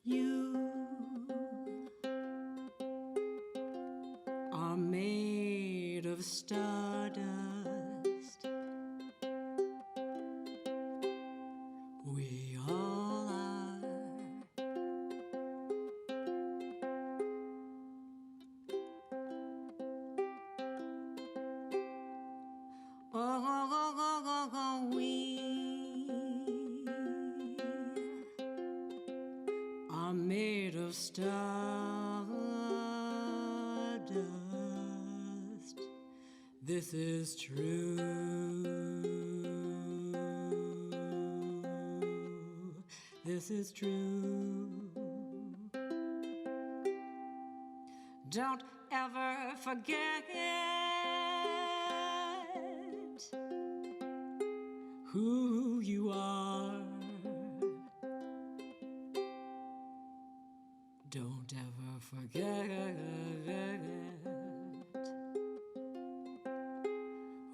You are made of stardust. We all are. We are made of stardust. This is true. This is true. Don't ever forget who you are. Don't ever forget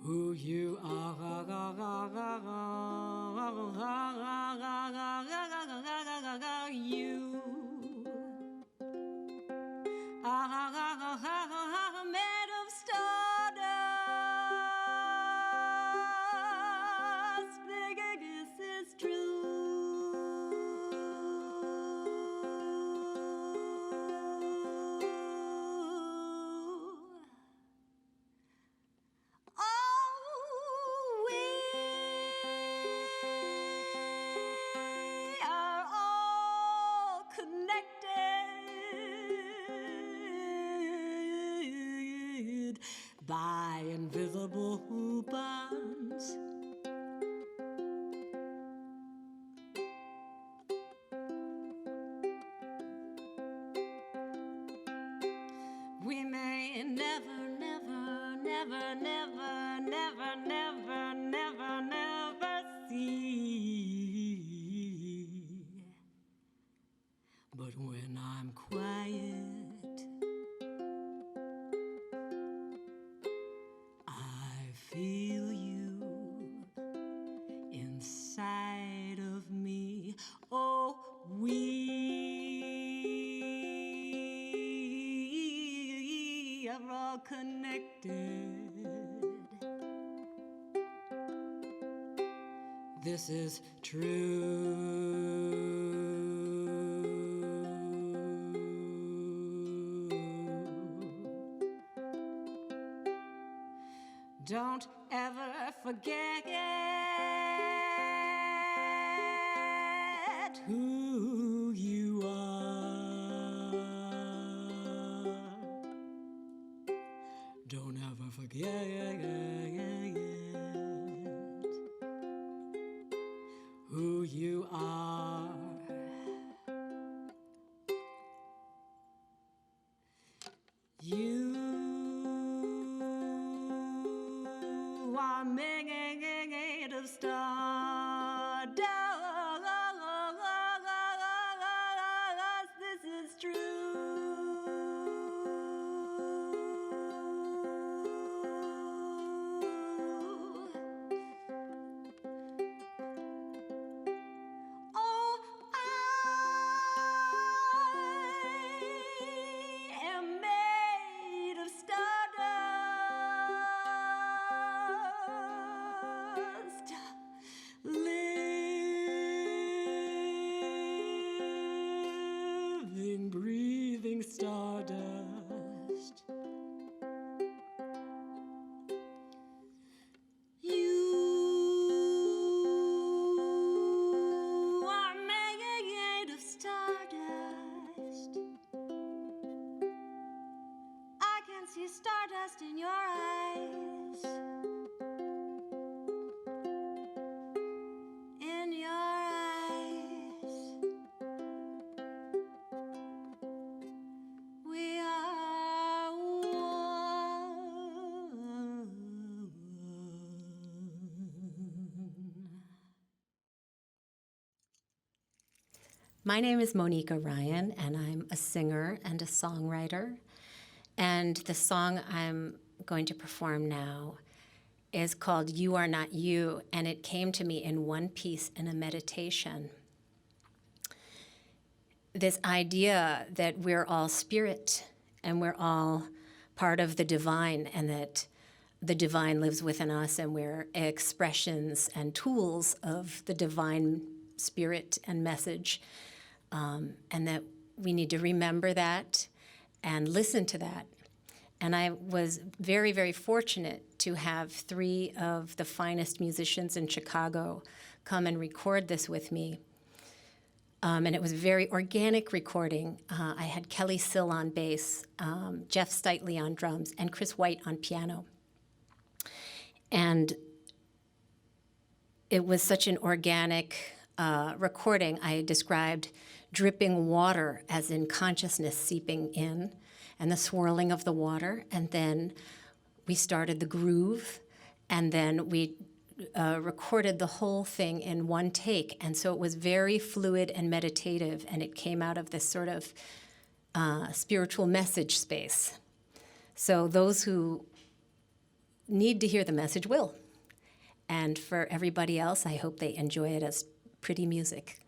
who you are. You are made of stardust. This is true. By invisible bonds. We may never, never, never, never, never, never, never, never see. But when I'm quiet, feel you inside of me. Oh, we are all connected. This is true. Don't ever forget who you are. Don't ever forget who you are. You are made of stardust. This is true. Oh, I am made of stardust. Living, breathing stardust. You are made of stardust. I can see stardust in your eyes. In your eyes. We are one. My name is Monika Ryan, and I'm a singer and a songwriter. And the song I'm going to perform now is called You Are Not You, and it came to me in one piece in a meditation. This idea that we're all spirit and we're all part of the divine, and that the divine lives within us and we're expressions and tools of the divine spirit and message. And that we need to remember that and listen to that. And I was very, very fortunate to have 3 of the finest musicians in Chicago come and record this with me. And it was a very organic recording. I had Kelly Sill on bass, Jeff Steitley on drums, and Chris White on piano. And it was such an organic recording. I described dripping water, as in consciousness seeping in, and the swirling of the water. And then we started the groove, and then we recorded the whole thing in one take. And so it was very fluid and meditative, and it came out of this sort of spiritual message space. So those who need to hear the message will. And for everybody else, I hope they enjoy it as pretty music.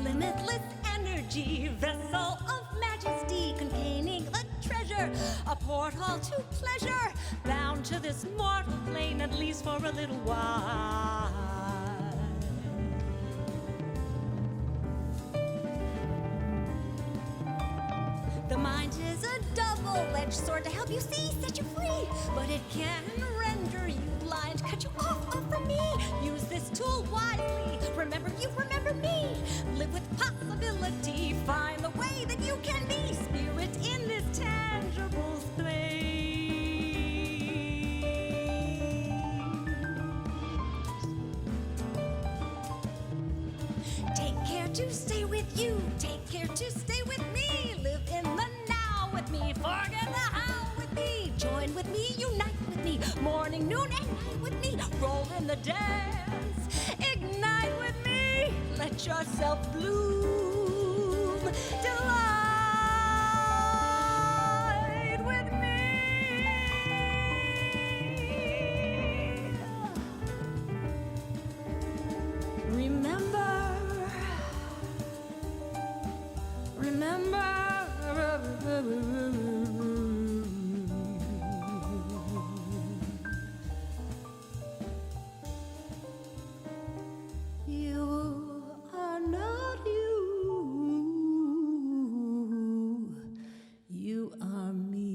Limitless energy, vessel of majesty, containing a treasure, a portal to pleasure, bound to this mortal plane at least for a little while. The mind is a double-edged sword to help you see, set you free, but it can render you blind, cut you off from me. Use this tool wisely. Remember you, remember me. Live with possibility. Find the way that you can be. Spirit in this tangible space. Take care to stay with you. Take care to stay with me. Live in the now with me. Forget the how with me. Join with me, unite with me. Morning, noon, and night with me. Roll in the dance. Ignite with me. Let yourself bloom. Delight with me. Remember. You are not you. You are me.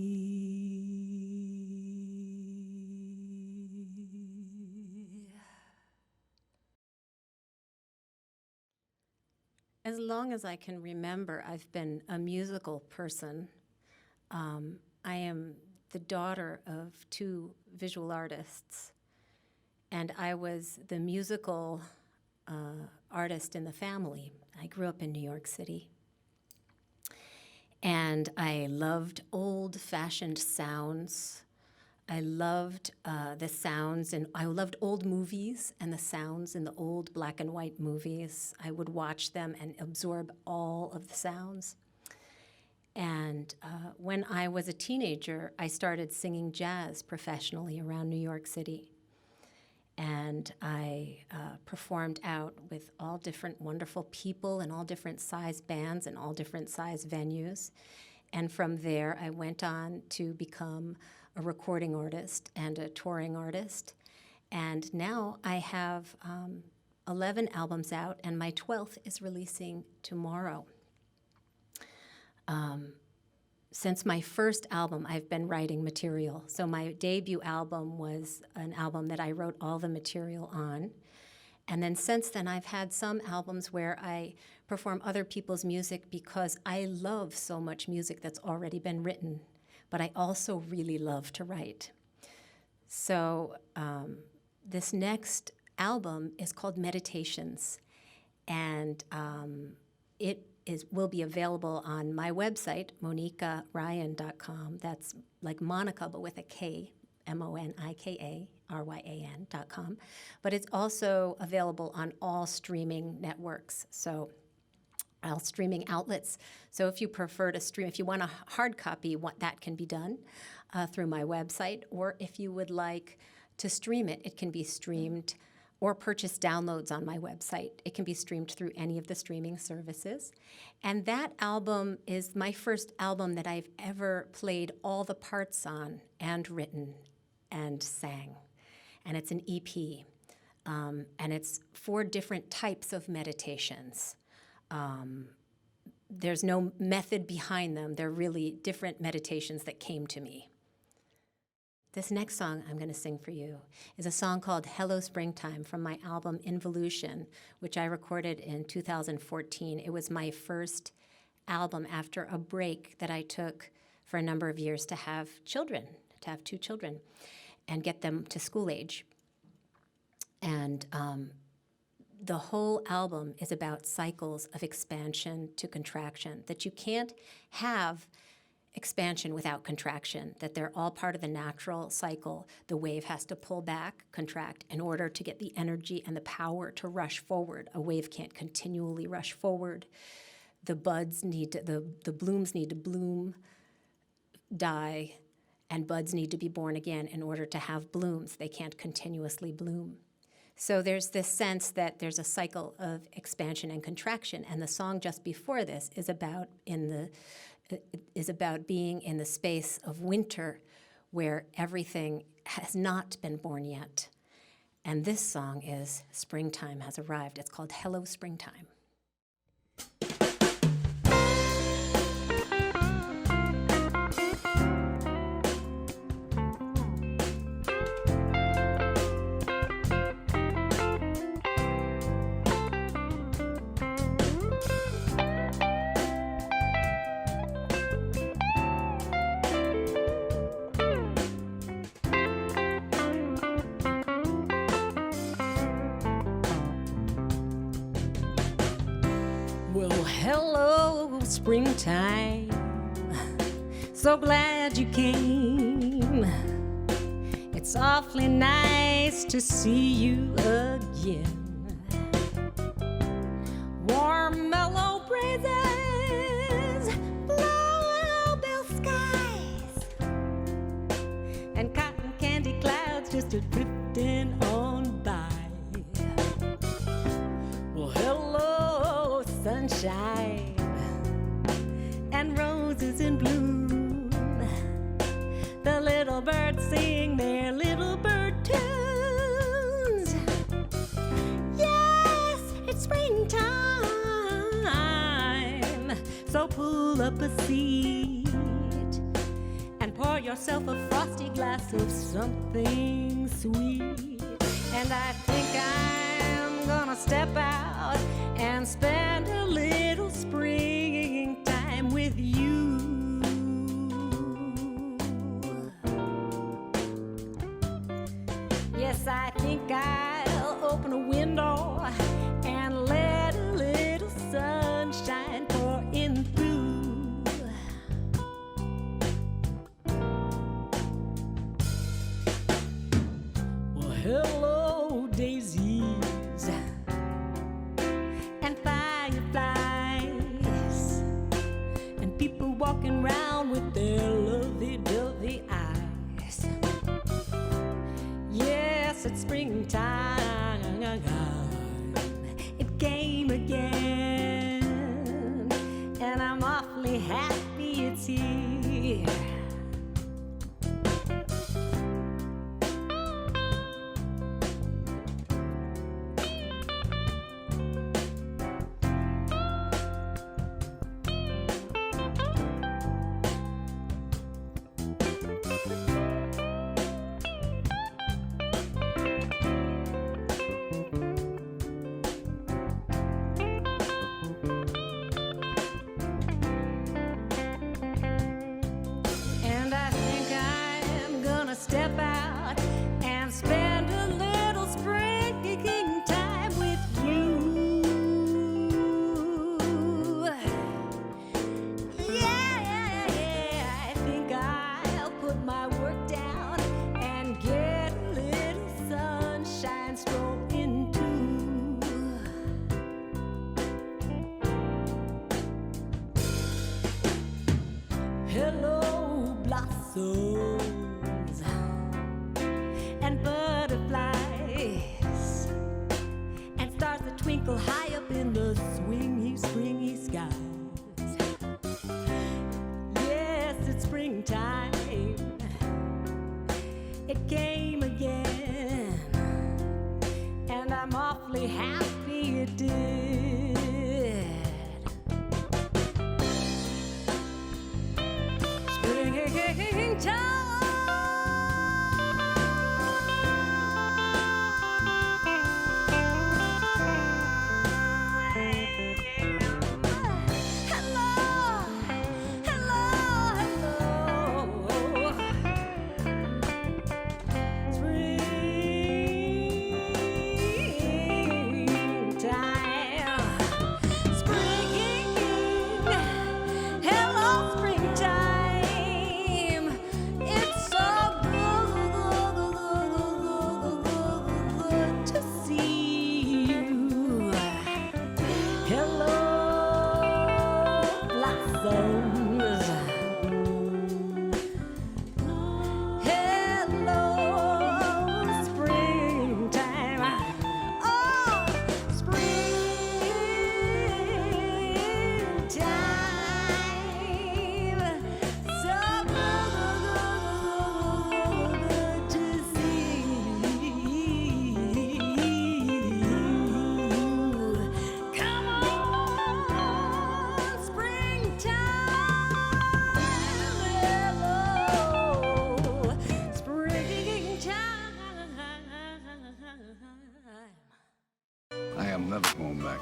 As long as I can remember, I've been a musical person. I am the daughter of 2 visual artists, and I was the musical artist in the family. I grew up in New York City. And I loved old-fashioned sounds. I loved the sounds, and I loved old movies and the sounds in the old black and white movies. I would watch them and absorb all of the sounds. And when I was a teenager, I started singing jazz professionally around New York City. And I performed out with all different wonderful people and all different size bands and all different size venues. And from there, I went on to become a recording artist and a touring artist. And now I have 11 albums out, and my 12th is releasing tomorrow. Since my first album, I've been writing material. So my debut album was an album that I wrote all the material on. And then since then, I've had some albums where I perform other people's music because I love so much music that's already been written, but I also really love to write. So this next album is called Meditations, and will be available on my website, MonikaRyan.com. That's like Monica, but with a K, MonikaRyan.com. But it's also available on all streaming networks, so all streaming outlets. So if you prefer to stream, if you want a hard copy, that can be done through my website. Or if you would like to stream it, it can be streamed or purchase downloads on my website. It can be streamed through any of the streaming services. And that album is my first album that I've ever played all the parts on and written and sang. And it's an EP. And it's 4 different types of meditations. There's no method behind them. They're really different meditations that came to me. This next song I'm going to sing for you is a song called Hello Springtime from my album Involution, which I recorded in 2014. It was my first album after a break that I took for a number of years to have children, to have 2 children, and get them to school age. And the whole album is about cycles of expansion to contraction, that you can't have expansion without contraction, that they're all part of the natural cycle. The wave has to pull back, contract, in order to get the energy and the power to rush forward. A wave can't continually rush forward. The blooms need to bloom, die, and buds need to be born again in order to have blooms. They can't continuously bloom. So there's this sense that there's a cycle of expansion and contraction, and the song just before this is about being in the space of winter where everything has not been born yet. And this song is Springtime Has Arrived. It's called Hello Springtime. Well, hello, springtime. So glad you came. It's awfully nice to see you again. Warm, mellow breezes, blue-bill skies, and cotton candy clouds just a-drifting on by. Well, hello, sunshine, and roses in bloom. The little birds sing their little bird tunes. Yes, it's springtime, so pull up a seat and pour yourself a frosty glass of something sweet. And I think I'm gonna step out and spend a little springtime with you. Yes, I think I'll open a window springtime. It came again, and I'm awfully happy it's here. Step out and spend a little springtime with you. Yeah, I think I'll put my work down and get a little sunshine stroll into. Hello, blossom and butterflies, and stars that twinkle high up in the swingy, springy skies. Yes, it's springtime. It came again, and I'm awfully happy it did. Springtime. I am never going back.